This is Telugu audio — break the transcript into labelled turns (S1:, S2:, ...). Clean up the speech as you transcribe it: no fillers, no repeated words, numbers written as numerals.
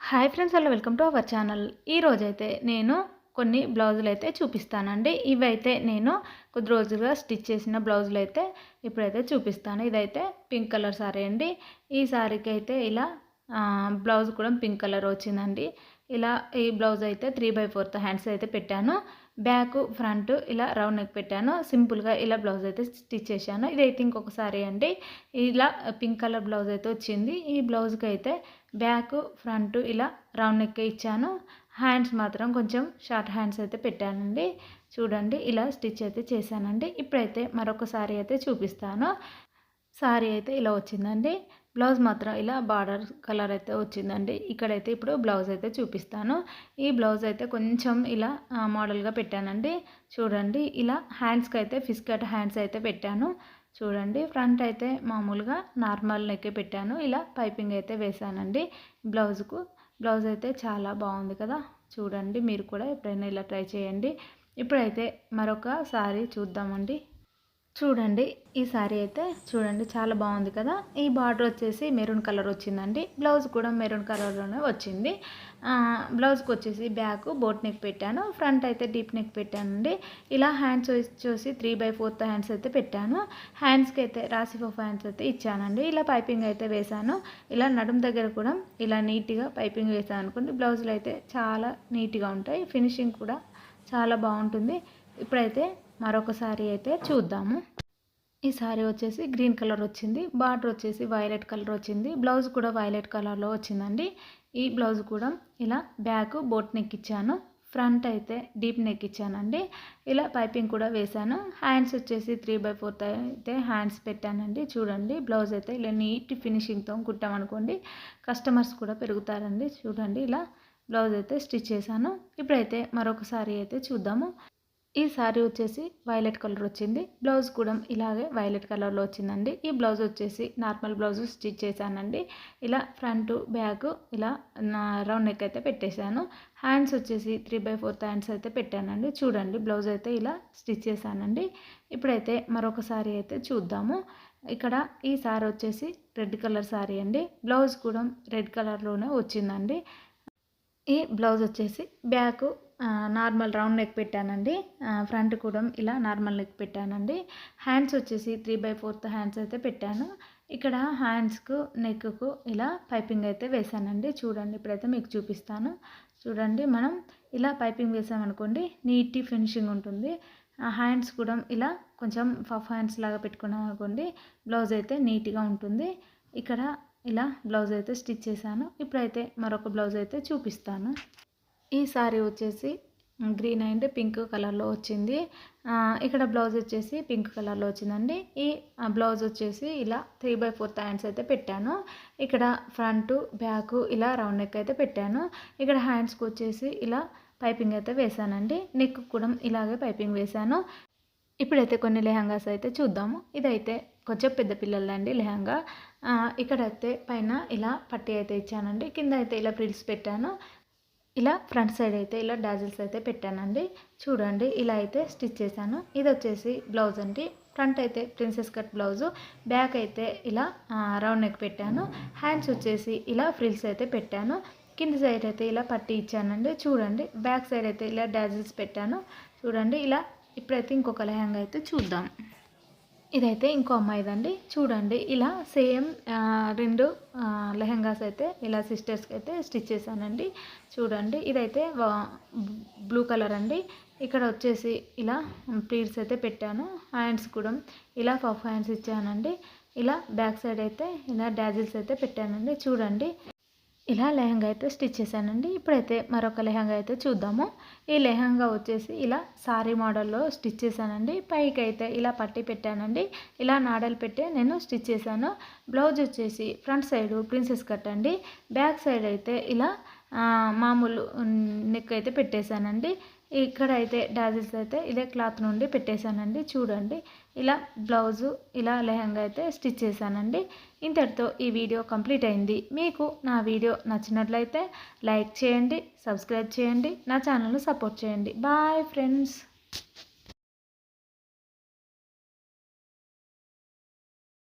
S1: Hi friends, hello, welcome to our channel. ఈరోజైతే నేను కొన్ని బ్లౌజులు అయితే చూపిస్తానండి. ఇవైతే నేను కొద్ది రోజులుగా స్టిచ్ చేసిన బ్లౌజులు అయితే ఇప్పుడైతే చూపిస్తాను. ఇదైతే పింక్ కలర్ సారీ అండి. ఈ సారీకి అయితే ఇలా బ్లౌజ్ కూడా పింక్ కలర్ వచ్చిందండి. ఇలా ఈ బ్లౌజ్ అయితే 3/4 హ్యాండ్స్ అయితే పెట్టాను. బ్యాక్ ఫ్రంట్ ఇలా రౌండ్ నెక్ పెట్టాను. సింపుల్గా ఇలా బ్లౌజ్ అయితే స్టిచ్ చేశాను. ఇదైతే ఇంకొక సారీ అండి. ఇలా పింక్ కలర్ బ్లౌజ్ అయితే వచ్చింది. ఈ బ్లౌజ్కి అయితే బ్యాక్ ఫ్రంట్ ఇలా రౌండ్ నెక్ ఇచ్చాను. హ్యాండ్స్ మాత్రం కొంచెం షార్ట్ హ్యాండ్స్ అయితే పెట్టానండి. చూడండి, ఇలా స్టిచ్ అయితే చేశానండి. ఇప్పుడైతే మరొక సారీ అయితే చూపిస్తాను. సారీ అయితే ఇలా వచ్చిందండి. బ్లౌజ్ మాత్రం ఇలా బార్డర్ కలర్ అయితే వచ్చిందండి. ఇక్కడైతే ఇప్పుడు బ్లౌజ్ అయితే చూపిస్తాను. ఈ బ్లౌజ్ అయితే కొంచెం ఇలా మోడల్గా పెట్టానండి. చూడండి, ఇలా హ్యాండ్స్కి అయితే ఫిష్ కట్ హ్యాండ్స్ అయితే పెట్టాను. చూడండి, ఫ్రంట్ అయితే మామూలుగా నార్మల్ నెక్ పెట్టాను. ఇలా పైపింగ్ అయితే వేసానండి బ్లౌజ్కు. బ్లౌజ్ అయితే చాలా బాగుంది కదా. చూడండి, మీరు కూడా ఎప్పుడైనా ఇలా ట్రై చేయండి. ఇప్పుడైతే మరొక సారీ చూద్దామండి. చూడండి, ఈ సారీ అయితే చూడండి చాలా బాగుంది కదా. ఈ బార్డర్ వచ్చేసి మెరూన్ కలర్ వచ్చిందండి. బ్లౌజ్ కూడా మెరూన్ కలర్లోనే వచ్చింది. బ్లౌజ్కి వచ్చేసి బ్యాక్ బోట్ నెక్ పెట్టాను. ఫ్రంట్ అయితే డీప్ నెక్ పెట్టానండి. ఇలా హ్యాండ్స్ వచ్చేసి 3/4 హ్యాండ్స్ అయితే పెట్టాను. హ్యాండ్స్కి అయితే రాసి 4 హ్యాండ్స్ అయితే ఇచ్చానండి. ఇలా పైపింగ్ అయితే వేసాను. ఇలా నడుము దగ్గర కూడా ఇలా నీట్గా పైపింగ్ వేసాను అనుకోండి. బ్లౌజులు అయితే చాలా నీట్గా ఉంటాయి. ఫినిషింగ్ కూడా చాలా బాగుంటుంది. ఇప్పుడైతే మరొక సారీ అయితే చూద్దాము. ఈ సారీ వచ్చేసి గ్రీన్ కలర్ వచ్చింది. బార్డర్ వచ్చేసి వైలెట్ కలర్ వచ్చింది. బ్లౌజ్ కూడా వైలెట్ కలర్లో వచ్చిందండి. ఈ బ్లౌజ్ కూడా ఇలా బ్యాక్ బోట్ నెక్ ఇచ్చాను. ఫ్రంట్ అయితే డీప్ నెక్ ఇచ్చానండి. ఇలా పైపింగ్ కూడా వేసాను. హ్యాండ్స్ వచ్చేసి 3/4 అయితే హ్యాండ్స్ పెట్టానండి. చూడండి, బ్లౌజ్ అయితే ఇలా నీట్ ఫినిషింగ్తో కుట్టామనుకోండి, కస్టమర్స్ కూడా పెరుగుతారండి. చూడండి, ఇలా బ్లౌజ్ అయితే స్టిచ్ చేశాను. ఇప్పుడైతే మరొక సారీ అయితే చూద్దాము. ఈ సారీ వచ్చేసి వైలెట్ కలర్ వచ్చింది. బ్లౌజ్ కూడా ఇలాగే వైలెట్ కలర్లో వచ్చిందండి. ఈ బ్లౌజ్ వచ్చేసి నార్మల్ బ్లౌజ్ స్టిచ్ చేశానండి. ఇలా ఫ్రంట్ బ్యాక్ ఇలా రౌండ్ నెక్ అయితే పెట్టేశాను. హ్యాండ్స్ వచ్చేసి 3/4 హ్యాండ్స్ అయితే పెట్టానండి. చూడండి, బ్లౌజ్ అయితే ఇలా స్టిచ్ చేశానండి. ఇప్పుడైతే మరొక సారీ అయితే చూద్దాము. ఇక్కడ ఈ సారీ వచ్చేసి రెడ్ కలర్ సారీ అండి. బ్లౌజ్ కూడా రెడ్ కలర్లోనే వచ్చిందండి. ఈ బ్లౌజ్ వచ్చేసి బ్యాక్ నార్మల్ రౌండ్ నెక్ పెట్టానండి. ఫ్రంట్ కూడా ఇలా నార్మల్ నెక్ పెట్టానండి. హ్యాండ్స్ వచ్చేసి 3/4 హ్యాండ్స్ అయితే పెట్టాను. ఇక్కడ హ్యాండ్స్కు నెక్కు ఇలా పైపింగ్ అయితే వేసానండి. చూడండి, ఇప్పుడైతే మీకు చూపిస్తాను. చూడండి, మనం ఇలా పైపింగ్ వేసామనుకోండి నీట్ ఫినిషింగ్ ఉంటుంది. హ్యాండ్స్ కూడా ఇలా కొంచెం పఫ్ హ్యాండ్స్ లాగా పెట్టుకున్నాం అనుకోండి, బ్లౌజ్ అయితే నీట్గా ఉంటుంది. ఇక్కడ ఇలా బ్లౌజ్ అయితే స్టిచ్ చేశాను. ఇప్పుడైతే మరొక బ్లౌజ్ అయితే చూపిస్తాను. ఈ సారీ వచ్చేసి గ్రీన్ అండ్ పింక్ కలర్లో వచ్చింది. ఇక్కడ బ్లౌజ్ వచ్చేసి పింక్ కలర్లో వచ్చిందండి. ఈ బ్లౌజ్ వచ్చేసి ఇలా 3/4 హ్యాండ్స్ అయితే పెట్టాను. ఇక్కడ ఫ్రంట్ బ్యాక్ ఇలా రౌండ్ నెక్ అయితే పెట్టాను. ఇక్కడ హ్యాండ్స్కి వచ్చేసి ఇలా పైపింగ్ అయితే వేసానండి. నెక్ కూడా ఇలాగే పైపింగ్ వేసాను. ఇప్పుడైతే కొన్ని లెహంగాస్ అయితే చూద్దాము. ఇదైతే కొంచెం పెద్ద పిల్లలండి లెహంగా. ఇక్కడైతే పైన ఇలా పట్టీ అయితే ఇచ్చానండి. కింద అయితే ఇలా ఫ్రిల్స్ పెట్టాను. ఇలా ఫ్రంట్ సైడ్ అయితే ఇలా డాజిల్స్ అయితే పెట్టానండి. చూడండి, ఇలా అయితే స్టిచ్ చేశాను. ఇది వచ్చేసి బ్లౌజ్ అండి. ఫ్రంట్ అయితే ప్రిన్సెస్ కట్ బ్లౌజు, బ్యాక్ అయితే ఇలా రౌండ్ నెక్ పెట్టాను. హ్యాండ్స్ వచ్చేసి ఇలా ఫ్రిల్స్ అయితే పెట్టాను. కింద సైడ్ అయితే ఇలా పట్టీ ఇచ్చానండి. చూడండి, బ్యాక్ సైడ్ అయితే ఇలా డాజిల్స్ పెట్టాను. చూడండి, ఇలా ఇప్పుడైతే ఇంకొక లెహంగా అయితే చూద్దాం. ఇదైతే ఇంకో అమ్మాయిదండి. చూడండి, ఇలా సేమ్ 2 లెహంగాస్ అయితే ఇలా సిస్టర్స్కి అయితే స్టిచ్ చేశానండి. చూడండి, ఇదైతే బ్లూ కలర్ అండి. ఇక్కడ వచ్చేసి ఇలా ప్లీట్స్ అయితే పెట్టాను. హ్యాండ్స్ కూడా ఇలా పఫ్ హ్యాండ్స్ ఇచ్చానండి. ఇలా బ్యాక్ సైడ్ అయితే ఇలా డాజిల్స్ అయితే పెట్టానండి. చూడండి, ఇలా లెహంగా అయితే స్టిచ్ చేశానండి. ఇప్పుడైతే మరొక లెహంగా అయితే చూద్దాము. ఈ లెహంగా వచ్చేసి ఇలా సారీ మోడల్లో స్టిచ్ చేశానండి. పైకి అయితే ఇలా పట్టి పెట్టానండి. ఇలా నాడలు పెట్టి నేను స్టిచ్ చేశాను. బ్లౌజ్ వచ్చేసి ఫ్రంట్ సైడ్ ప్రిన్సెస్ కట్ అండి. బ్యాక్ సైడ్ అయితే ఇలా మామూలు నెక్ అయితే పెట్టేశానండి. ఇక్కడ అయితే డాజిల్స్ అయితే ఇదే క్లాత్ నుండి పెట్టేశానండి. చూడండి, ఇలా బ్లౌజు ఇలా లెహంగా అయితే స్టిచ్ చేశానండి. ఇంతటితో ఈ వీడియో కంప్లీట్ అయింది. మీకు నా వీడియో నచ్చినట్లయితే లైక్ చేయండి, సబ్స్క్రైబ్ చేయండి, నా ఛానల్ను సపోర్ట్ చేయండి. Bye friends.